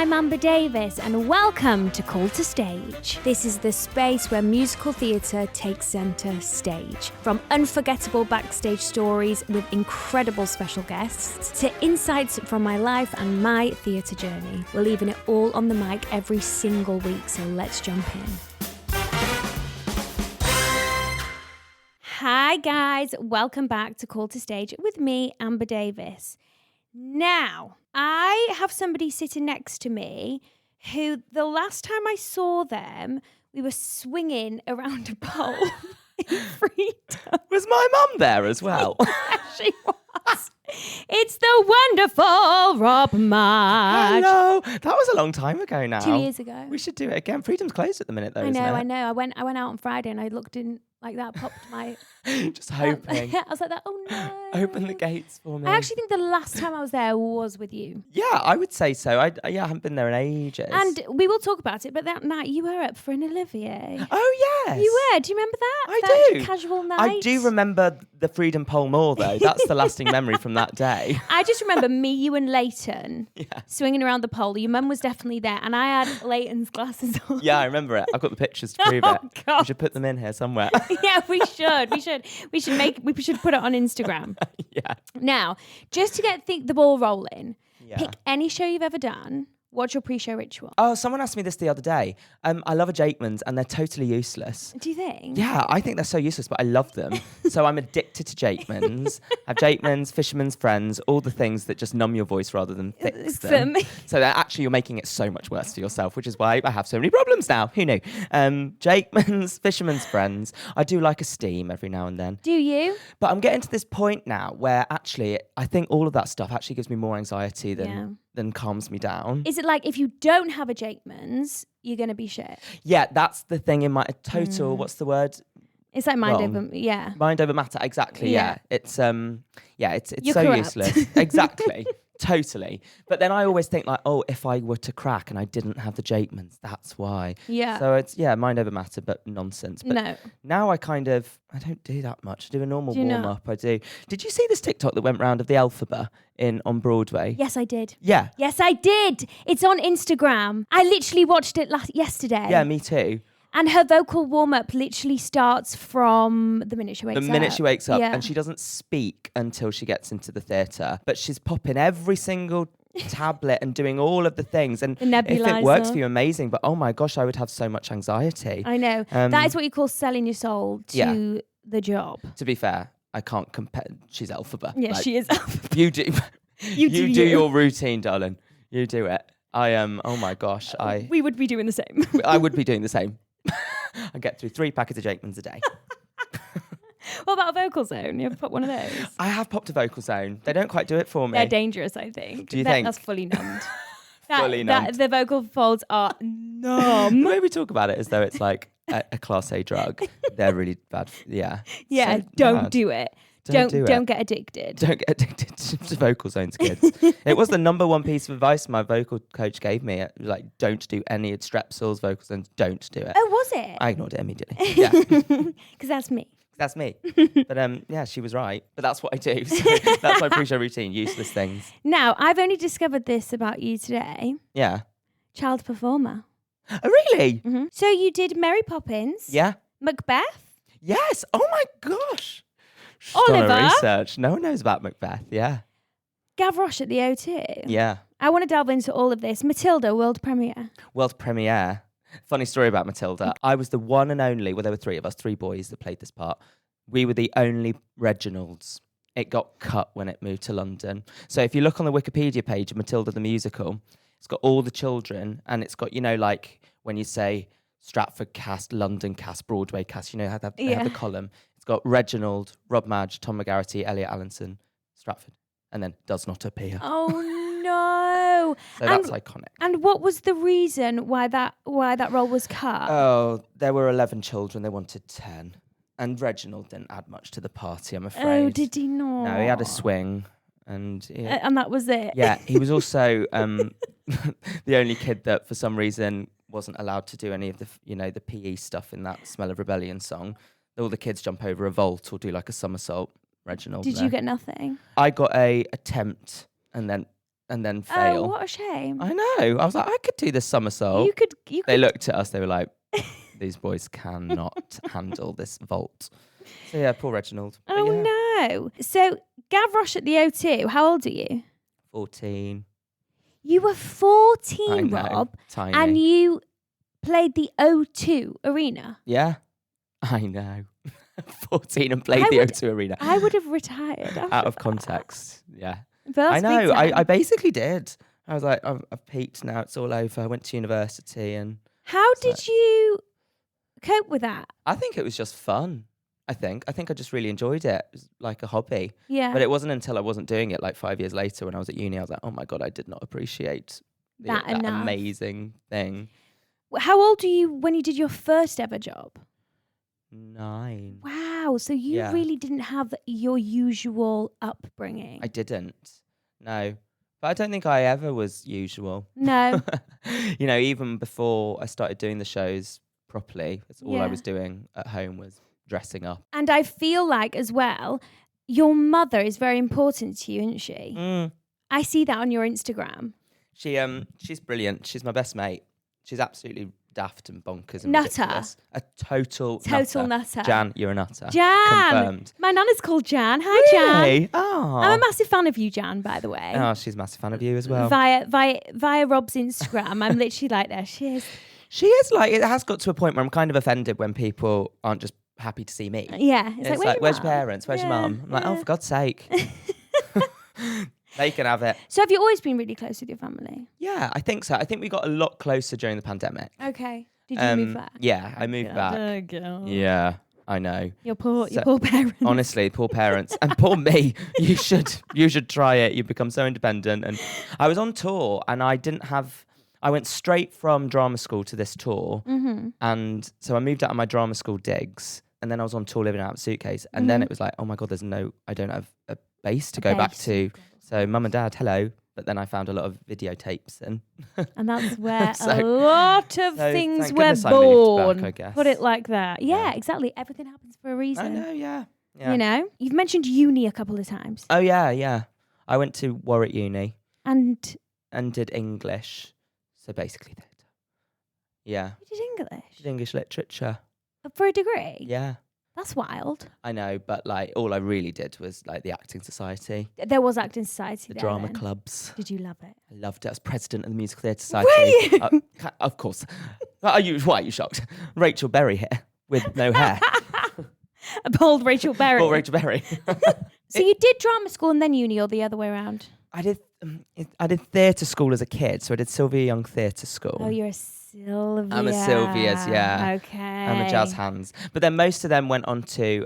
I'm Amber Davis and welcome to Call to Stage. This is the space where musical theatre takes centre stage. From unforgettable backstage stories with incredible special guests to insights from my life and my theatre journey. We're leaving it all on the mic every single week, so let's jump in. Hi guys, welcome back to Call to Stage with me, Amber Davis. Now, I have somebody sitting next to me who the last time I saw them, we were swinging around a pole in freedom. Was my mum there as well? Yeah, she was. It's the wonderful Rob March. Hello. That was a long time ago now. 2 years ago. We should do it again. Freedom's closed at the minute though, I know. isn't it? I went out on Friday and I looked in like that, popped my... Just hoping. I was like that, oh no. Open the gates for me. I actually think the last time I was there was with you. Yeah, I would say so. I haven't been there in ages. And we will talk about it, but that night you were up for an Olivier. Oh, yes. You were. Do you remember that? I That do. Casual night. I do remember the Freedom Pole more, though. That's the lasting memory from that day. I just remember me, you and Leighton swinging around the pole. Your mum was definitely there, and I had Leighton's glasses on. Yeah, I remember it. I've got the pictures to prove it. God. We should put them in here somewhere. Yeah, we should. We should put it on Instagram. Yeah. Now, just to get the ball rolling, Yeah. pick any show you've ever done. What's your pre-show ritual? Oh, someone asked me this the other day. I love a Jakeman's and they're totally useless. Do you think? Yeah, I think they're so useless, but I love them. So I'm addicted to Jakeman's. I have Jakeman's, Fisherman's Friends, all the things that just numb your voice rather than fix them. So that actually you're making it so much worse for yourself, which is why I have so many problems now. Who knew? Jakeman's, Fisherman's Friends. I do like a steam every now and then. Do you? But I'm getting to this point now where actually I think all of that stuff actually gives me more anxiety than calms me down. Is it like if you don't have a Jakeman's, you're going to be shit? Yeah, that's the thing in my total, what's the word? It's like mind Wrong. over, yeah. Mind over matter, exactly. Yeah, it's You're so corrupt. useless. Exactly, totally. But then I always think like, oh, if I were to crack and I didn't have the Jakeman's, that's why. Yeah. So it's mind over matter, but nonsense. But No. now I don't do that much. I do a normal Do you warm not? up. I do. Did you see this TikTok that went round of the Elphaba on Broadway? Yes, I did. Yeah. Yes, I did. It's on Instagram. I literally watched it yesterday. Yeah, me too. And her vocal warm-up literally starts from the minute she wakes up. The minute she wakes up, Yeah. and she doesn't speak until she gets into the theatre. But she's popping every single tablet and doing all of the things. And The if it works nebulizer. for you, amazing. But oh my gosh, I would have so much anxiety. I know. That is what you call selling your soul to the job. To be fair, I can't compare. She's Elphaba. Yeah, Like, she is. You do. You do do you. your routine, darling. You do it. I am. Oh my gosh, We would be doing the same. I would be doing the same. I get through 3 packets of Jakeman's a day. What about a vocal zone? You ever put one of those? I have popped a vocal zone. They don't quite do it for me. They're dangerous, I think. Do you think? That's fully numbed. Fully numbed. The vocal folds are numb. The way we talk about it as though it's like a class A drug. They're really bad. Yeah. Yeah, So don't bad. do it. Don't do it. Don't get addicted. Don't get addicted to vocal zones, kids. It was the number one piece of advice my vocal coach gave me. It was like, don't do any strepsils, vocal zones. Don't do it. Oh, was it? I ignored it immediately. Yeah, Because that's me. that's me. But yeah, she was right. But that's what I do. So that's my pre-show routine. Useless things. Now, I've only discovered this about you today. Yeah. Child performer. Oh, really? So you did Mary Poppins, Yeah. Macbeth, Yes. Oh my gosh. She's done her Oliver. research. No one knows about Macbeth. Yeah. Gavroche at the O2. Yeah. I want to delve into all of this. Matilda, world premiere. World premiere. Funny story about Matilda. I was the one and only, well, there were 3 of us, 3 boys that played this part. We were the only Reginalds. It got cut when it moved to London. So if you look on the Wikipedia page of Matilda the musical, it's got all the children and it's got, like when you say Stratford cast, London cast, Broadway cast, how they have the column. It's got Reginald, Rob Madge, Tom McGarity, Elliot Allenson, Stratford, and then does not appear. Oh no! So that's iconic. And what was the reason why that role was cut? Oh, there were 11 children. They wanted 10. And Reginald didn't add much to the party, I'm afraid. Oh, did he not? No, he had a swing. And And that was it. yeah, he was also the only kid that, for some reason, wasn't allowed to do any of the, the PE stuff in that Smell of Rebellion song. All the kids jump over a vault or do like a somersault. Reginald. Did you get nothing? I got a attempt and then and then Oh, fail. what a shame. I know. I was like, I could do this somersault. You could. They looked at us. They were like, these boys cannot handle this vault. So yeah, poor Reginald. But Oh yeah, no. So Gavroche at the O2. How old are you? 14. You were I 14, know. Rob, Tiny. and you played the O2 Arena. Yeah, I know. 14 and played I the would- O2 Arena. I would have retired after Out of that. context. Yeah. But that's I know. big time. I basically did. I was like, I've peaked now. It's all over. I went to university and How So- did you cope with that? I think it was just fun. I think I just really enjoyed it. It was like a hobby. Yeah. But it wasn't until I wasn't doing it like 5 years later when I was at uni, I was like, oh my God, I did not appreciate That enough. amazing thing. How old were you when you did your first ever job? 9. Wow. So you Yeah. really didn't have your usual upbringing. I didn't. No. But I don't think I ever was usual. No. You know, even before I started doing the shows properly, that's all I Yeah. was doing at home was dressing up. And I feel like as well, your mother is very important to you, isn't she? Mm. I see that on your Instagram. She's brilliant. She's my best mate. She's absolutely daft and bonkers and Nutter. ridiculous. A total Nutter. Jan, you're a nutter. Jan. Confirmed. My nana's called Jan. Hi, Jan. Really? Oh. I'm a massive fan of you, Jan, by the way. Oh, she's a massive fan of you as well. Via Rob's Instagram, I'm literally like, there she is. She is like, it has got to a point where I'm kind of offended when people aren't just happy to see me. Yeah. It's It's like, like, where's your mum?" parents? Where's your Yeah, mum? I'm like, oh, yeah. for God's sake. They can have it. So have you always been really close with your family? Yeah, I think so. I think we got a lot closer during the pandemic. Okay. Did you move back? Yeah, I moved back. Go. Yeah, I know. Your poor So- parents. Honestly, poor parents and poor me. You should try it. You become so independent. And I was on tour, and I went straight from drama school to this tour, Mm-hmm. and so I moved out of my drama school digs, and then I was on tour living out of a suitcase, and then it was like, oh my God, I don't have a base to go back base. to. So mum and dad, hello. But then I found a lot of videotapes, and And that's where So- a lot of so things thank were goodness I moved back, born. I guess. Put it like that. Yeah, Yeah. exactly. Everything happens for a reason. I know, yeah. You know? You've mentioned uni a couple of times. Oh yeah. I went to Warwick Uni And and did English, so basically theatre. Yeah, you did English did English literature. for a degree. Yeah, That's wild. I know, but like all I really did was like the acting society, There was acting society the there drama then. clubs. Did you love it? I loved it. I was president of the Musical Theatre Society. you? Of course. Why are you shocked? Rachel Berry here with no hair. A bold Rachel Berry. Or Rachel Berry. So you did drama school and then uni, or the other way around? I did theatre school as a kid, so I did Sylvia Young Theatre School. Oh, you're a Sylvia. I'm a Sylvia's, yeah. Okay. I'm a jazz hands. But then most of them went on to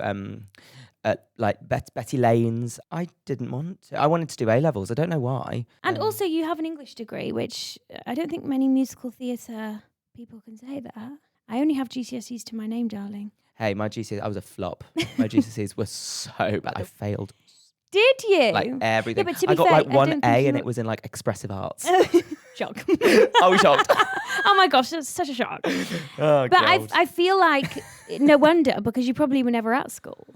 like Betty Lane's. I didn't want to. I wanted to do A levels. I don't know why. And also, you have an English degree, which I don't think many musical theatre people can say that. I only have GCSEs to my name, darling. Hey, my GCSEs, I was a flop. My GCSEs were so bad. I failed Did you? like everything. but to I be got fair, like I one don't A think you and were- it was in like expressive arts. Shock. Oh, shocked. Oh my gosh, that's such a shock. Oh, But God. I feel like, no wonder, because you probably were never at school.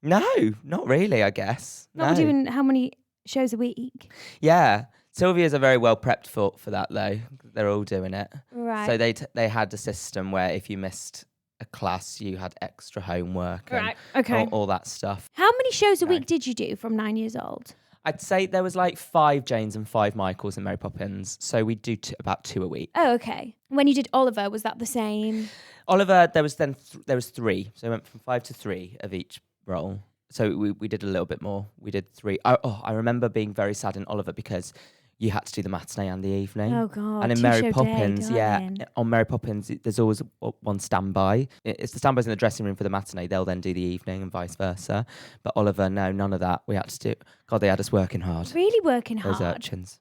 No, not really, I guess. Not No. doing how many shows a week. Yeah. Sylvia's are very well prepped for that, though. They're all doing it. Right. So they had a system where if you missed a class, you had extra homework and Right. Okay. all that stuff. How many shows a No. week did you do from 9 years old? I'd say there was like 5 Janes and 5 Michaels in Mary Poppins. So we do about 2 a week. Oh, okay. When you did Oliver, was that the same? Oliver, there was then there was 3. So it went from 5 to 3 of each role. So we did a little bit more. We did 3. I remember being very sad in Oliver because you had to do the matinee and the evening. Oh, God. And in two-show Mary day, Poppins, darling. on Mary Poppins, there's always one standby. It's the standbys in the dressing room for the matinee. They'll then do the evening and vice versa. But Oliver, no, none of that. We had to do. God, they had us working hard. Really working Those hard. urchins.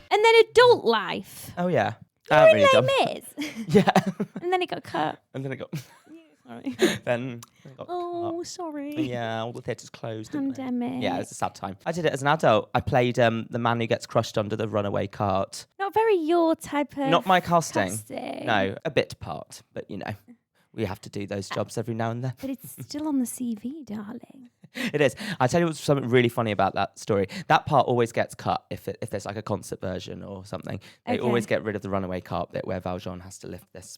And then adult life. Oh yeah, Very really dumb. lame is. Yeah, And then it got cut. and then it got Sorry. then it got Oh, sorry. cut. Yeah, all the theatres closed. Didn't they? Pandemic. Yeah, it was a sad time. I did it as an adult. I played the man who gets crushed under the runaway cart. Not very your type of Not my casting. casting. No, a bit part, but you know, we have to do those jobs every now and then. But it's still on the CV, darling. It is. I tell you what's something really funny about that story. That part always gets cut if there's like a concert version or something. They always get rid of the runaway carpet where Valjean has to lift this.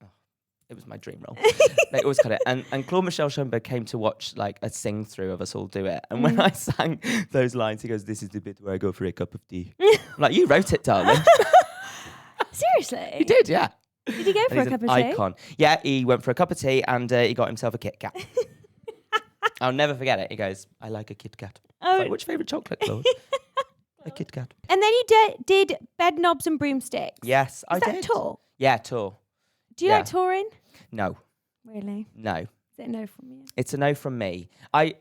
Oh, it was my dream role. They always cut it. And Claude Michel Schoenberg came to watch like a sing through of us all do it. And when I sang those lines, he goes, "This is the bit where I go for a cup of tea." I'm like, you wrote it, darling. Seriously? He did, yeah. Did he go for a cup of tea? Icon. Yeah, he went for a cup of tea and he got himself a Kit Kat. I'll never forget it. He goes, "I like a Kit Kat." Oh. Like, what's your favourite chocolate, Claude? A Kit Kat. And then you did Bed Knobs and Broomsticks. Yes, I Is that did. tour? Yeah, tour. Do you Yeah. like touring? No, Really? no. Is it a no from you? It's a no from me. I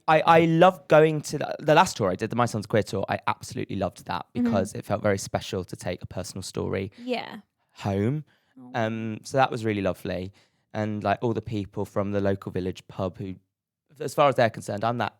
love going to the last tour I did, the My Son's Queer tour. I absolutely loved that because it felt very special to take a personal story Yeah. home. So that was really lovely. And like all the people from the local village pub who, as far as they're concerned, I'm that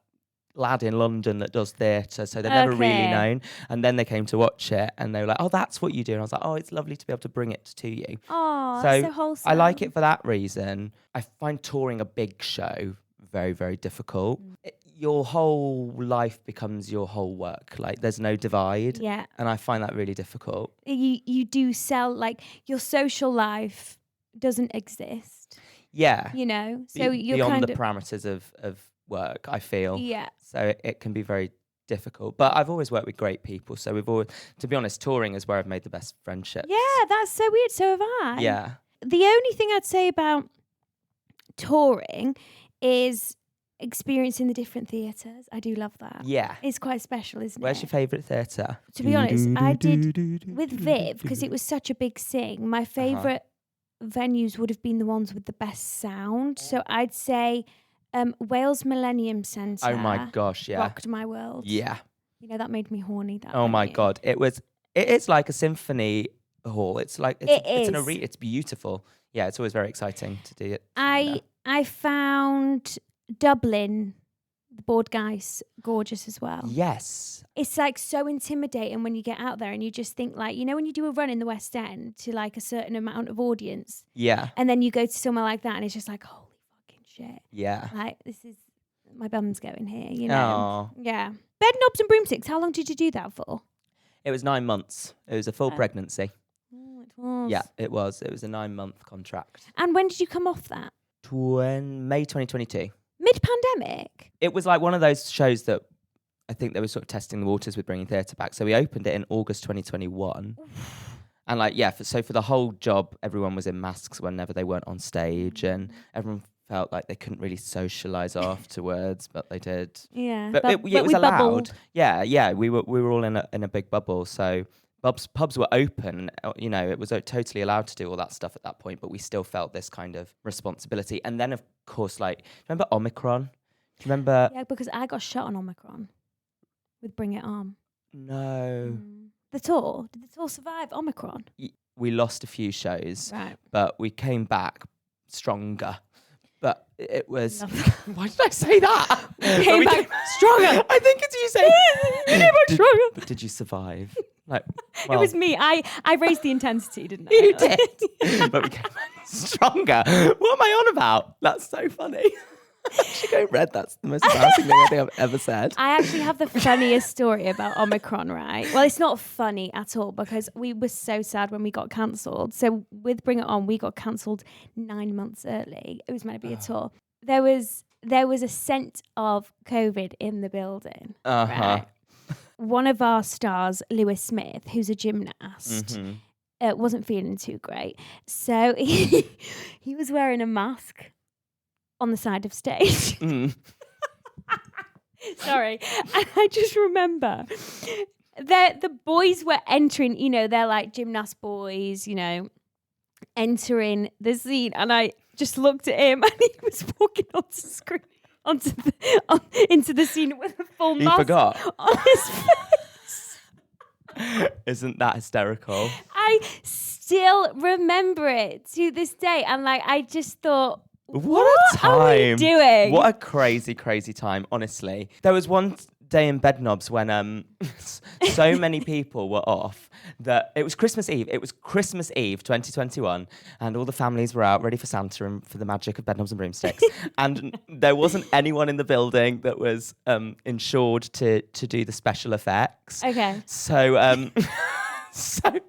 lad in London that does theatre, so they're never really Okay. known. And then they came to watch it and they were like, "Oh, that's what you do." And I was like, "Oh, it's lovely to be able to bring it to you." Oh, So that's so wholesome. I like it for that reason. I find touring a big show very, very difficult. Your whole life becomes your whole work. Like there's no divide. Yeah. And I find that really difficult. You do sell, like, your social life doesn't exist, Yeah. you know? So you're beyond kind the of... parameters of work, I feel. Yeah. So it can be very difficult. But I've always worked with great people. So we've always, to be honest, touring is where I've made the best friendships. Yeah, that's so weird. So have I. Yeah. The only thing I'd say about touring is experiencing the different theatres. I do love that. Yeah. It's quite special, isn't Where's it? your favourite theatre? To be honest, I did with Viv, because it was such a big sing, my favourite venues would have been the ones with the best sound. So I'd say Wales Millennium Centre. Oh my gosh, yeah. Rocked my world. Yeah. You know, that made me horny. That Oh my venue. God. It's like a symphony hall. It's like, it's an arena. It's beautiful. Yeah, it's always very exciting to do it. I found Dublin, the Board Guys, gorgeous as well. Yes. It's like so intimidating when you get out there and you just think, like, you know, when you do a run in the West End to like a certain amount of audience, Yeah. and then you go to somewhere like that and it's just like, holy fucking shit. Yeah. Like, this is, my bum's going here, you know? Oh. Yeah. Bed Knobs and Broomsticks, how long did you do that for? It was 9 months. It was a full Oh. pregnancy. Oh, it was. Yeah, it was. It was a 9-month contract. And when did you come off that? May 2022. Mid-pandemic? It was like one of those shows that I think they were sort of testing the waters with bringing theatre back. So we opened it in August 2021. And like, yeah, so for the whole job, everyone was in masks whenever they weren't on stage, and everyone felt like they couldn't really socialise afterwards, but they did. Yeah. But it was we allowed. bubbled. Yeah. We were all in a big bubble. So pubs were open. You know, it was totally allowed to do all that stuff at that point, but we still felt this kind of responsibility. And then, of course, like, remember Omicron? Do you remember? Yeah, because I got shot on Omicron with Bring It On. No. The tour? Did the tour survive Omicron? We lost a few shows, Right. but we came back stronger. But it was... Love that. Why did I say that? But Came we back stronger. I think it's you saying... You came back stronger. But did you survive? Like, It well, was me. I raised the intensity, didn't I? You did. But we came back stronger. What am I on about? That's so funny. She go red. That's the most embarrassing thing I think I've ever said. I actually have the funniest story about Omicron, right? Well, it's not funny at all because we were so sad when we got cancelled. So with Bring It On, we got cancelled 9 months early. It was meant to be a tour. There was a scent of COVID in the building. Right? One of our stars, Lewis Smith, who's a gymnast, wasn't feeling too great. So he was wearing a mask on the side of stage. Sorry. And I just remember that the boys were entering, you know, they're like gymnast boys, you know, entering the scene. And I just looked at him and he was walking onto screen, into the scene with a full He mask forgot. on his face. Isn't that hysterical? I still remember it to this day. And like, I just thought, What a time. are we doing? What a crazy, crazy time, honestly. There was one day in Bedknobs when so many people were off that it was Christmas Eve. It was Christmas Eve 2021, and all the families were out ready for Santa and for the magic of Bedknobs and broomsticks. And there wasn't anyone in the building that was insured to do the special effects. Okay. So so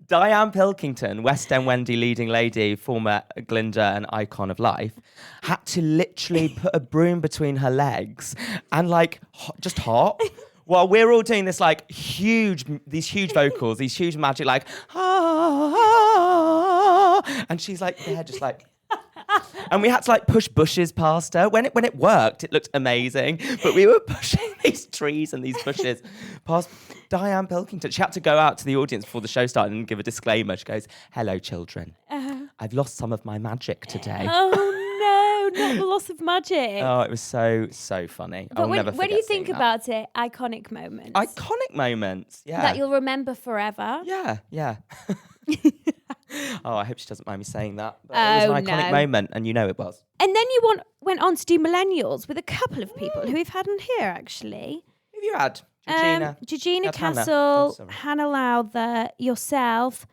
Diane Pilkington, West End Wendy leading lady, former Glinda and icon of life, had to literally put a broom between her legs and like just hop while we're all doing this like these huge vocals, these huge magic like and she's like there just like and we had to like push bushes past her. When it worked, it looked amazing. But we were pushing these trees and these bushes past Diane Pilkington. She had to go out to the audience before the show started and give a disclaimer. She goes, "Hello, children. I've lost some of my magic today." Oh no, not the loss of magic. Oh, it was so funny. But when you think that. about it, iconic moments. Iconic moments, yeah. That you'll remember forever. Yeah. Oh, I hope she doesn't mind me saying that. But it was an iconic moment, and you know it was. And then you went on to do Millennials with a couple of people who we've had on here, actually. Who have you had? Georgina Castle, Hannah Lowther, yourself.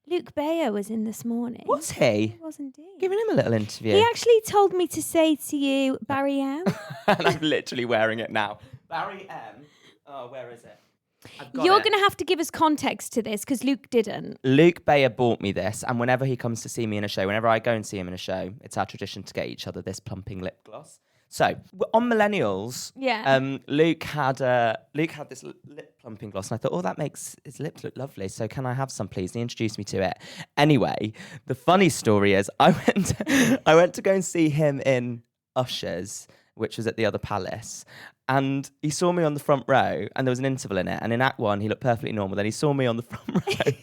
Luke Bayer was in this morning. Was he? He was indeed. Giving him a little interview. He actually told me to say to you, Barry M. And I'm literally wearing it now. Barry M. Oh, where is it? You're going to have to give us context to this because Luke didn't. Luke Bayer bought me this, and whenever he comes to see me in a show, whenever I go and see him in a show, it's our tradition to get each other this plumping lip gloss. So on Millennials, Luke had this lip plumping gloss, and I thought, oh, that makes his lips look lovely. So can I have some, please? And he introduced me to it. Anyway, the funny story is, I went to go and see him in Ushers, which was at the other Palace. And he saw me on the front row, and there was an interval in it. And in Act 1, he looked perfectly normal. Then he saw me on the front row.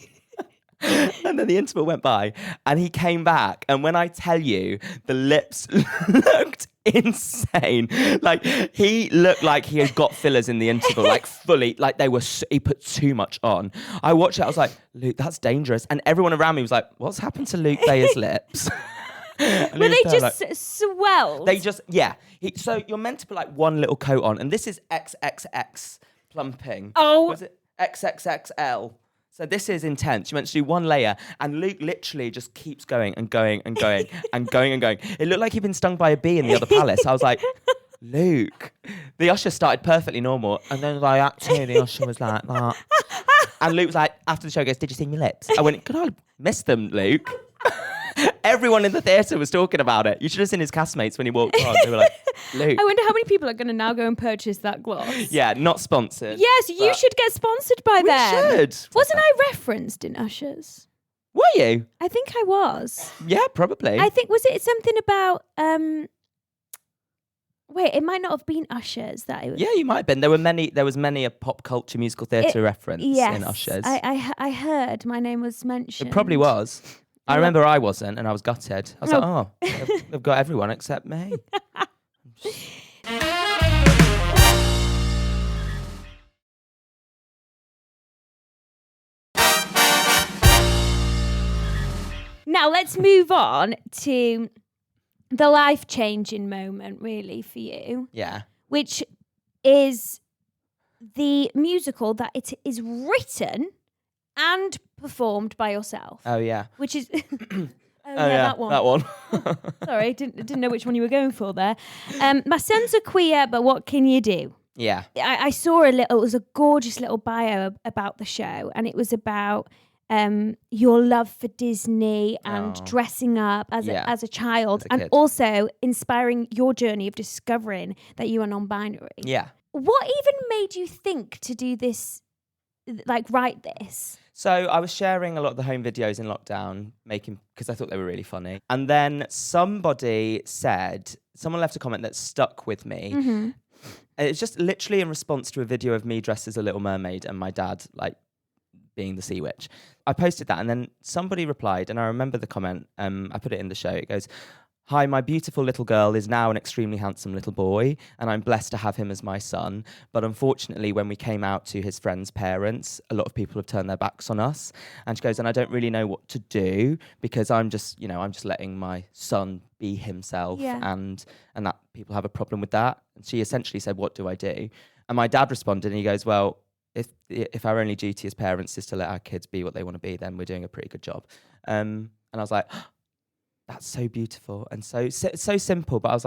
And then the interval went by, and he came back. And when I tell you, the lips looked insane. Like, he looked like he had got fillers in the interval, like fully, like he put too much on. I watched it, I was like, Luke, that's dangerous. And everyone around me was like, what's happened to Luke Bayer's lips? Were they just swelled? They just, yeah. So you're meant to put like one little coat on, and this is XXX plumping. Oh. Was it XXXL? So this is intense. You're meant to do one layer, and Luke literally just keeps going and going and going and going and going. It looked like he'd been stung by a bee in the other Palace. I was like, Luke. The usher started perfectly normal, and then by Act 2, the usher was like that. And Luke was like, after the show, goes, "Did you see my lips?" I went, "Could I miss them, Luke?" Everyone in the theatre was talking about it. You should have seen his castmates when he walked on. They were like, Luke. I wonder how many people are going to now go and purchase that gloss. Yeah, not sponsored. Yes, you should get sponsored by them. We should. Wasn't I referenced in Ushers? Were you? I think I was. Yeah, probably. I think, was it something about... Wait, it might not have been Ushers that it was. Yeah, you might have been. There was many a pop culture musical theatre reference in Ushers. I heard my name was mentioned. It probably was. I remember I wasn't, and I was gutted. I was like, oh, they've got everyone except me. Now let's move on to the life-changing moment, really, for you. Yeah. Which is the musical that it is written and performed by yourself. Oh, yeah. Which is... that one. That one. Sorry, didn't know which one you were going for there. My sons are queer, but what can you do? Yeah. I saw it was a gorgeous little bio about the show, and it was about your love for Disney and dressing up as a child, and also inspiring your journey of discovering that you are non-binary. Yeah. What even made you think to do this, like write this? So I was sharing a lot of the home videos in lockdown, because I thought they were really funny. And then someone left a comment that stuck with me. Mm-hmm. And it's just literally in response to a video of me dressed as a little mermaid and my dad, like, being the sea witch. I posted that, and then somebody replied, and I remember the comment. I put it in the show. It goes, "Hi, my beautiful little girl is now an extremely handsome little boy, and I'm blessed to have him as my son. But unfortunately, when we came out to his friends' parents, a lot of people have turned their backs on us." And she goes, "And I don't really know what to do, because I'm just letting my son be himself, and that people have a problem with that." And she essentially said, "What do I do?" And my dad responded and he goes, well, if our only duty as parents is to let our kids be what they want to be, then we're doing a pretty good job. And I was like, that's so beautiful and so simple. But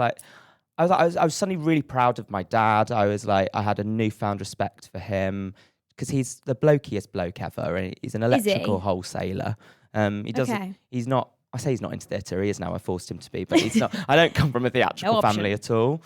I was suddenly really proud of my dad. I was like, I had a newfound respect for him because he's the blokiest bloke ever. And he's an electrical wholesaler. He doesn't. Okay. He's not. I say he's not into theatre. He is now. I forced him to be, but he's not. I don't come from a theatrical family at all.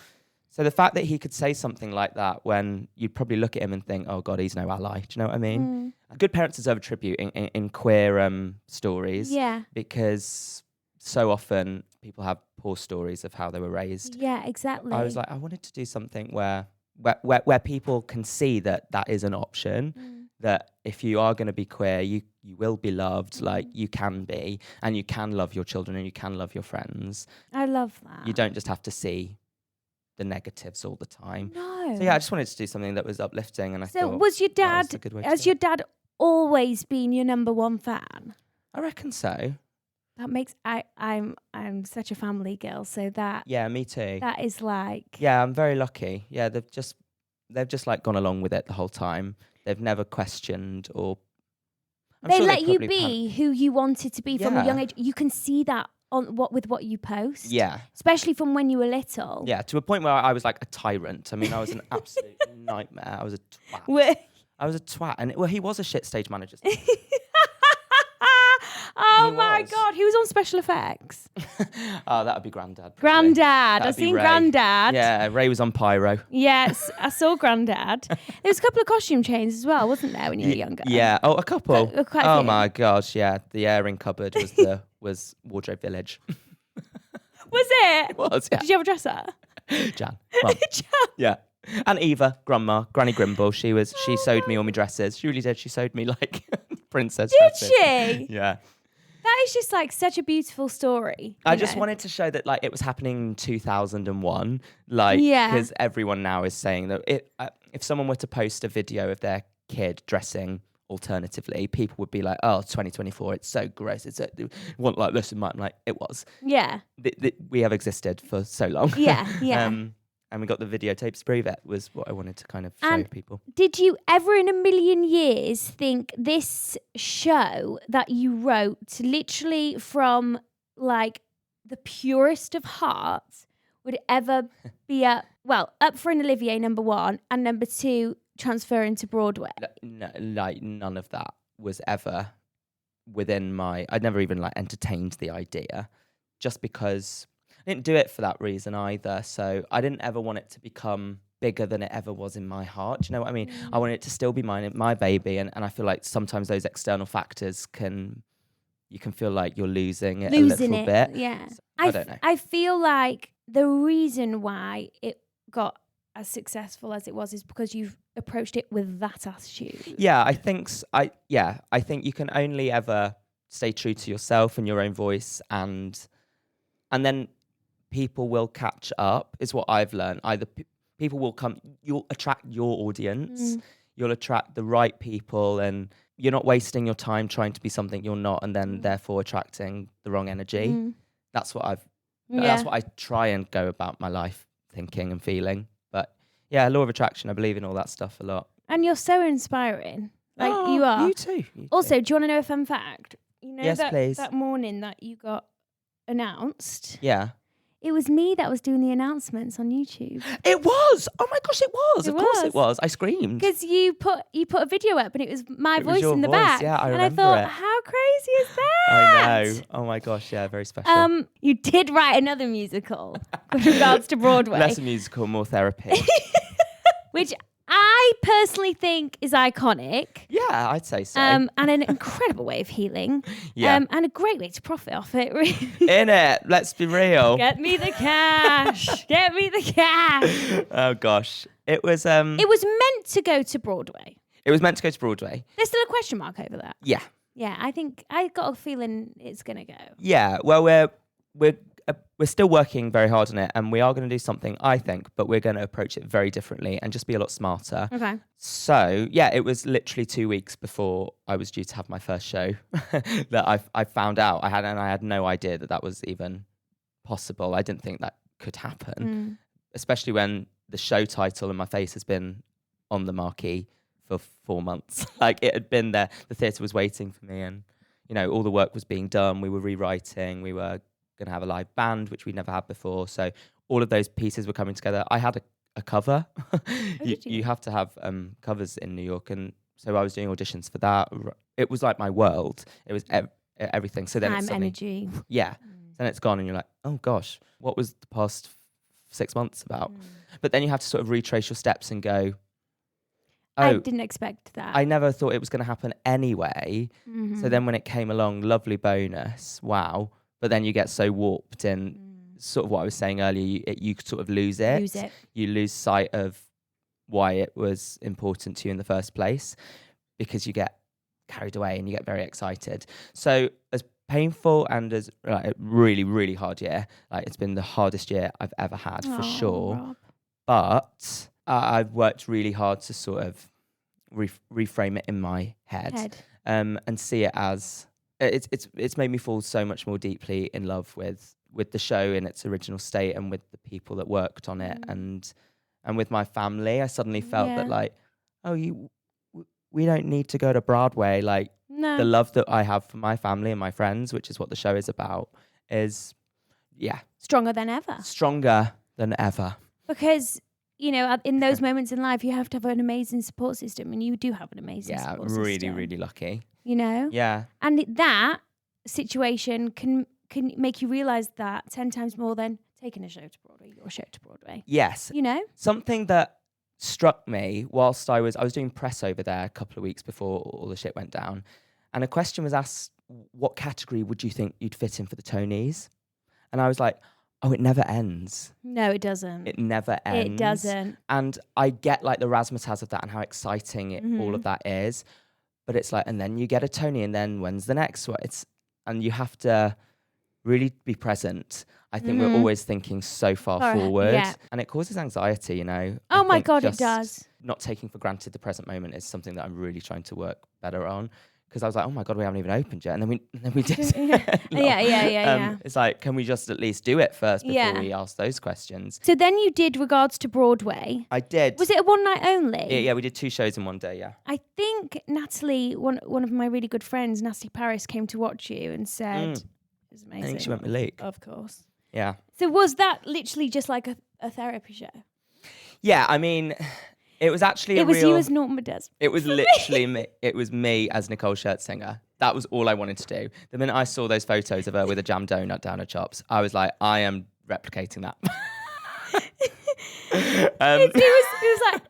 So the fact that he could say something like that when you'd probably look at him and think, oh God, he's no ally. Do you know what I mean? Good parents deserve a tribute in queer stories. Yeah. Because so often people have poor stories of how they were raised. Yeah, exactly. I was like, I wanted to do something where people can see that is an option, that if you are going to be queer, you will be loved, like you can be, and you can love your children and you can love your friends. I love that. You don't just have to see the negatives all the time. No. So yeah, I just wanted to do something that was uplifting, and I thought, was your dad? a good way to Has do your it. dad always been your number one fan? I reckon so. That makes I'm such a family girl, so that Yeah, me too. that is like Yeah, I'm very lucky. Yeah, they've just like gone along with it the whole time. They've never questioned or. they let you be who you wanted to be from a Yeah. young age. You can see that on what you post. Yeah. Especially from when you were little. Yeah, to a point where I was like a tyrant. I mean, I was an absolute nightmare. I was a twat. Where- I was a twat. And he was a shit stage manager. Oh He my was. God, he was on Special Effects. Oh, that would be Grandad. probably. Grandad. That'd I've be seen Ray. Grandad. Yeah, Ray was on Pyro. Yes, I saw Grandad. There was a couple of costume changes as well, wasn't there, when you were younger? Yeah. Oh, a couple. Quite a Oh few. my gosh. Yeah. The airing cupboard was Wardrobe Village. Was it? It was. Yeah. Did you have a dresser? Jan. Mum. Yeah. And Eva, Grandma, Granny Grimble. She sewed me all my dresses. She really did. She sewed me like princess Did dresses. she? Yeah. That is just like such a beautiful story. I you just know? wanted to show that like it was happening in 2001, like Yeah. because everyone now is saying that if someone were to post a video of their kid dressing alternatively, people would be like, "Oh, 2024, it's so gross. It's want like this in mine." Like it was. Yeah. We have existed for so long. Yeah, yeah. And we got the videotapes to prove it. Was what I wanted to kind of show And people. Did you ever in a million years think this show that you wrote, literally from like the purest of hearts, would ever be up for an Olivier, number one, and number two, transfer into Broadway? No, like none of that was ever within my. I'd never even like entertained the idea, just because I didn't do it for that reason either. So I didn't ever want it to become bigger than it ever was in my heart. Do you know what I mean? I want it to still be my baby, and I feel like sometimes those external factors you can feel like you're losing it a little bit. Yeah. So, I don't know. I feel like the reason why it got as successful as it was is because you've approached it with that attitude. Yeah, I think I think you can only ever stay true to yourself and your own voice, and then people will catch up. Is what I've learned. Either people will come, you'll attract your audience, you'll attract the right people, and you're not wasting your time trying to be something you're not, and then therefore attracting the wrong energy. That's what that's what I try and go about my life thinking and feeling. But yeah, law of attraction, I believe in all that stuff a lot. And you're so inspiring. Like you are. You too. Also, do you want to know a fun fact? You know Yes, please. that morning that you got announced, Yeah. it was me that was doing the announcements on YouTube. It was. Oh my gosh, it was. It Of course was. it was. I screamed. Because you put a video up and it was my It was voice your in the voice, back. yeah, I and remember I thought, it. how crazy is that? I know. Oh my gosh, yeah, very special. You did write another musical with regards to Broadway, Less a musical, more therapy. which I personally think is iconic. Yeah, I'd say so. And an incredible way of healing. Yeah. And a great way to profit off it, really. In it, let's be real. Get me the cash. Get me the cash. Oh gosh, it was. It was meant to go to Broadway. It was meant to go to Broadway. There's still a question mark over that. Yeah, Yeah, I think I got a feeling it's going to go. yeah. Well, we're still working very hard on it, and we are going to do something, I think, but we're going to approach it very differently and just be a lot smarter. Okay. So yeah, it was literally 2 weeks before I was due to have my first show that I found out. I had no idea that was even possible. I didn't think that could happen, especially when the show title and my face has been on the marquee for 4 months. Like it had been there. The theatre was waiting for me, and all the work was being done. We were rewriting. We were going to have a live band, which we'd never had before. So all of those pieces were coming together. I had a cover. You have to have covers in New York, and so I was doing auditions for that. It was like my world. It was everything. So then Time, it's suddenly, energy. yeah. Then it's gone, and you're like, oh gosh, what was the past 6 months about? But then you have to sort of retrace your steps and go, I didn't expect that. I never thought it was going to happen anyway. So then when it came along, lovely bonus, wow. But then you get so warped in sort of what I was saying earlier, you sort of lose it. You lose sight of why it was important to you in the first place, because you get carried away and you get very excited. So as painful and as a really, really hard year, like it's been the hardest year I've ever had for sure. Rob. But I've worked really hard to sort of reframe it in my head. And see it as it's made me fall so much more deeply in love with the show in its original state, and with the people that worked on it, and with my family. I suddenly felt that like, we don't need to go to Broadway. Like the love that I have for my family and my friends, which is what the show is about, is stronger than ever. Stronger than ever. Because in those moments in life, you have to have an amazing support system, and you do have an amazing support system. Yeah, really, really lucky. Yeah. And that situation can make you realise that 10 times more than taking a show to Broadway, your show to Broadway. Yes. Something that struck me whilst I was doing press over there a couple of weeks before all the shit went down, and a question was asked, what category would you think you'd fit in for the Tonys? And I was like, oh, it never ends. No, it doesn't. It never ends. It doesn't. And I get like the razzmatazz of that and how exciting all of that is. But it's like, and then you get a Tony, and then when's the next one? And you have to really be present. I think we're always thinking so far forward, and it causes anxiety, Oh my God, it does. Not taking for granted the present moment is something that I'm really trying to work better on. Because I was like, oh my God, we haven't even opened yet. And then we did. Yeah. It's like, can we just at least do it first before we ask those questions? So then you did Regards to Broadway. I did. Was it a one night only? Yeah, we did 2 shows in one day, yeah. I think Natalie, one of my really good friends, Natalie Paris, came to watch you and said, it was amazing. I think she went with Luke. Of course. Yeah. So was that literally just like a therapy show? Yeah, I mean... It was actually It was you as Norma Desmond. It was literally me. It was me as Nicole Scherzinger. That was all I wanted to do. The minute I saw those photos of her with a jam donut down her chops, I was like, I am replicating that. It was like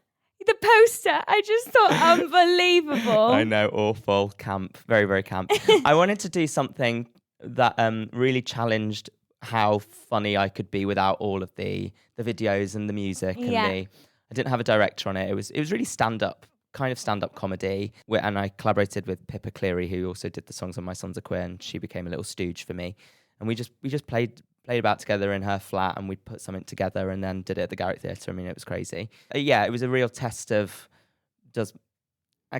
the poster. I just thought unbelievable. I know, awful, camp, very, very camp. I wanted to do something that really challenged how funny I could be without all of the videos and the music and I didn't have a director on it. It was really stand-up comedy. And I collaborated with Pippa Cleary, who also did the songs on My Sons Are Queer, and she became a little stooge for me. And we just played about together in her flat, and we put something together and then did it at the Garrick Theatre. I mean, it was crazy. It was a real test of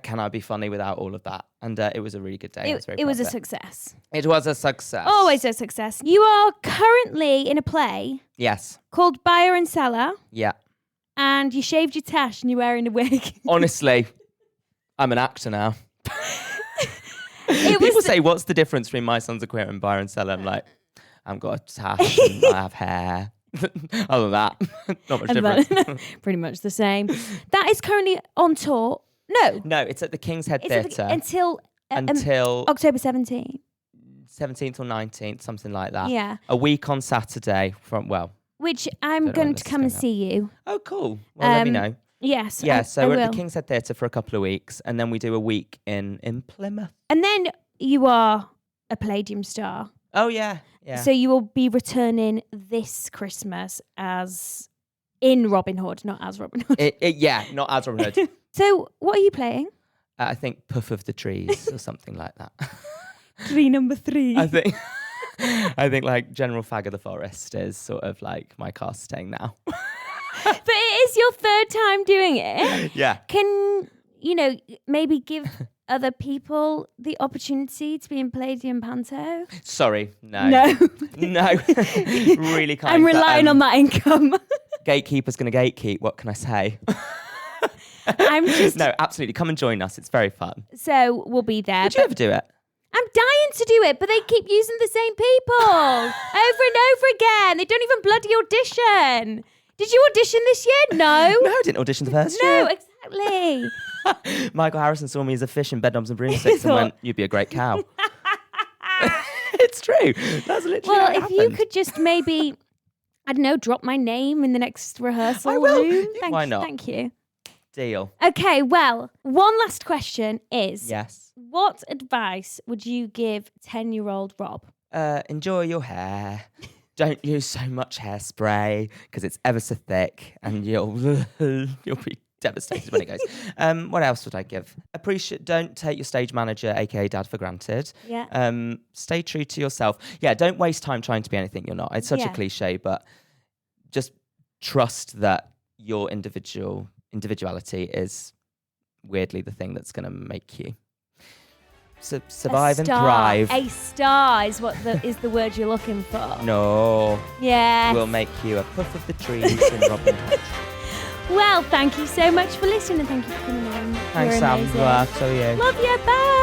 can I be funny without all of that? And it was a really good day. It was a success. It was a success. Always a success. You are currently in a play. Yes. Called Buyer and Seller. Yeah. And you shaved your tash and you're wearing a wig. Honestly, I'm an actor now. People say, what's the difference between My Sons Are Queer and Buyer and Seller? I'm like, I've got a tash and I have hair. Other than that, not much different. Pretty much the same. That is currently on tour. No, it's at the King's Head Theatre. Until October 17th. 17th or 19th, something like that. Yeah. A week on Saturday which I'm going to come and see you. Oh, cool. Well, let me know. Yes. Yeah, so we're at the King's Head Theatre for a couple of weeks, and then we do a week in Plymouth. And then you are a Palladium star. Oh, yeah. So you will be returning this Christmas as in Robin Hood, not as Robin Hood. Not as Robin Hood. So what are you playing? I think Puff of the Trees or something like that. Tree number 3. I think like General Fag of the Forest is sort of like my casting now. But it is your 3rd time doing it. Yeah. Can, maybe give other people the opportunity to be in Palladium Panto? Sorry, no. No. Really kind. I'm relying on that income. Gatekeeper's going to gatekeep. What can I say? I'm just No, absolutely. Come and join us. It's very fun. so we'll be there. Did you ever do it? I'm dying to do it, but they keep using the same people over and over again. They don't even bloody audition. Did you audition this year? No. No, I didn't audition the first No, year. exactly. Michael Harrison saw me as a fish in Bedknobs and Broomsticks and went, "You'd be a great cow." It's true. That's literally Well, how it if you happened. could just maybe, I don't know, drop my name in the next rehearsal I will. room. Why not? Thank you. Deal. Okay, well, one last question is, Yes. what advice would you give 10-year-old Rob? Enjoy your hair. Don't use so much hairspray because it's ever so thick and you'll be devastated when it goes. What else would I give? Don't take your stage manager, aka dad, for granted. Yeah. Stay true to yourself. Yeah, don't waste time trying to be anything you're not. It's such a Yeah. cliche, but just trust that your individuality is weirdly the thing that's going to make you survive and thrive. A star is is the word you're looking for. No, Yeah. we'll make you a puff of the trees in Robin Hood. Well, thank you so much for listening and thank you for coming on. Thanks, You're Sam. amazing. So are you. Love you. Bye.